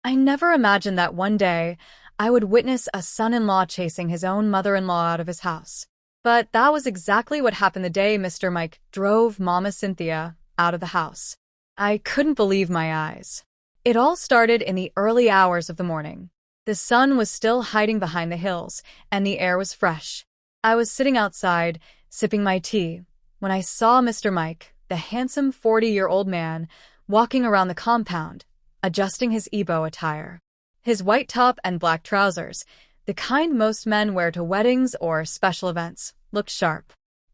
I never imagined that one day I would witness a son-in-law chasing his own mother-in-law out of his house. But that was exactly what happened the day Mr. Mike drove Mama Cynthia out of the house. I couldn't believe my eyes. It all started in the early hours of the morning. The sun was still hiding behind the hills, and the air was fresh. I was sitting outside, sipping my tea, when I saw Mr. Mike, the handsome 40-year-old man, walking around the compound, adjusting his Ebo attire. His white top and black trousers, the kind most men wear to weddings or special events, looked sharp.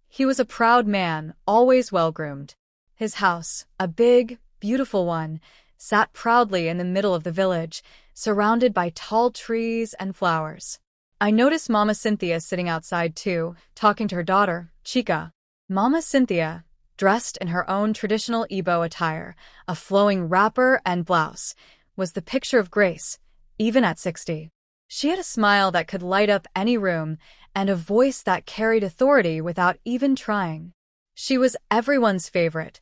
He was a proud man, always well-groomed. His house, a big, beautiful one, sat proudly in the middle of the village, surrounded by tall trees and flowers. I noticed Mama Cynthia sitting outside too, talking to her daughter, Chica. Mama Cynthia, dressed in her own traditional Ebo attire, a flowing wrapper and blouse, was the picture of grace, even at 60. She had a smile that could light up any room and a voice that carried authority without even trying. She was everyone's favorite,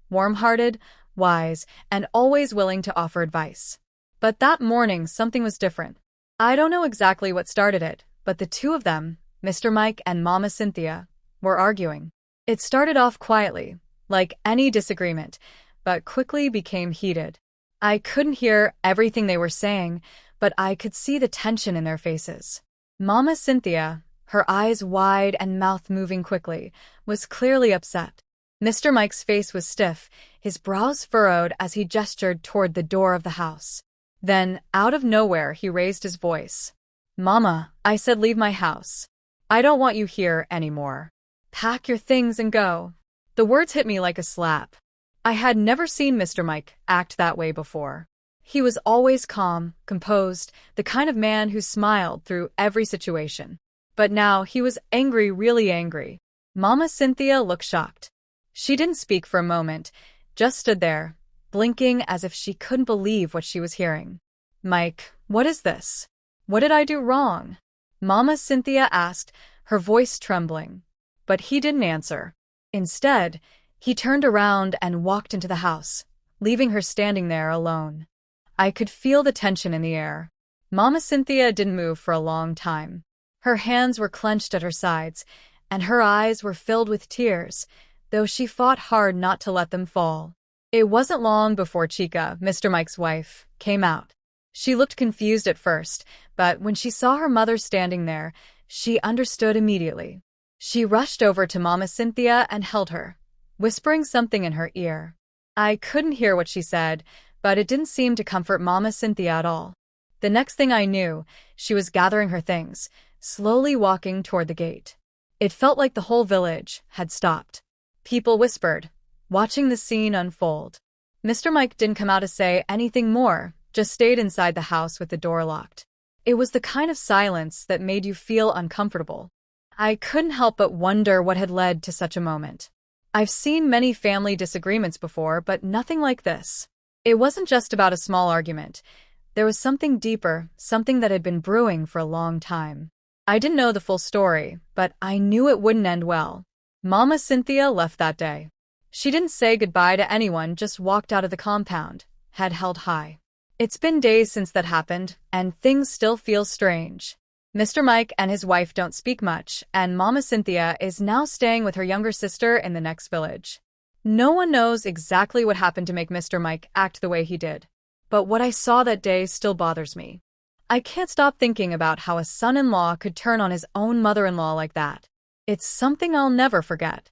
warm-hearted, wise, and always willing to offer advice. But that morning, something was different. I don't know exactly what started it, but the two of them, Mr. Mike and Mama Cynthia, were arguing. It started off quietly, like any disagreement, but quickly became heated. I couldn't hear everything they were saying, but I could see the tension in their faces. Mama Cynthia, her eyes wide and mouth moving quickly, was clearly upset. Mr. Mike's face was stiff, his brows furrowed as he gestured toward the door of the house. Then, out of nowhere, he raised his voice. "Mama, I said leave my house. I don't want you here anymore. Pack your things and go." The words hit me like a slap. I had never seen Mr. Mike act that way before. He was always calm, composed, the kind of man who smiled through every situation. But now he was angry, really angry. Mama Cynthia looked shocked. She didn't speak for a moment, just stood there, blinking as if she couldn't believe what she was hearing. "Mike, what is this? What did I do wrong?" Mama Cynthia asked, her voice trembling. But he didn't answer. Instead, he turned around and walked into the house, leaving her standing there alone. I could feel the tension in the air. Mama Cynthia didn't move for a long time. Her hands were clenched at her sides, and her eyes were filled with tears, though she fought hard not to let them fall. It wasn't long before Chica, Mr. Mike's wife, came out. She looked confused at first, but when she saw her mother standing there, she understood immediately. She rushed over to Mama Cynthia and held her, whispering something in her ear. I couldn't hear what she said, but it didn't seem to comfort Mama Cynthia at all. The next thing I knew, she was gathering her things, slowly walking toward the gate. It felt like the whole village had stopped. People whispered, watching the scene unfold. Mr. Mike didn't come out to say anything more, just stayed inside the house with the door locked. It was the kind of silence that made you feel uncomfortable. I couldn't help but wonder what had led to such a moment. I've seen many family disagreements before, but nothing like this. It wasn't just about a small argument. There was something deeper, something that had been brewing for a long time. I didn't know the full story, but I knew it wouldn't end well. Mama Cynthia left that day. She didn't say goodbye to anyone, just walked out of the compound, head held high. It's been days since that happened, and things still feel strange. Mr. Mike and his wife don't speak much, and Mama Cynthia is now staying with her younger sister in the next village. No one knows exactly what happened to make Mr. Mike act the way he did. But what I saw that day still bothers me. I can't stop thinking about how a son-in-law could turn on his own mother-in-law like that. It's something I'll never forget.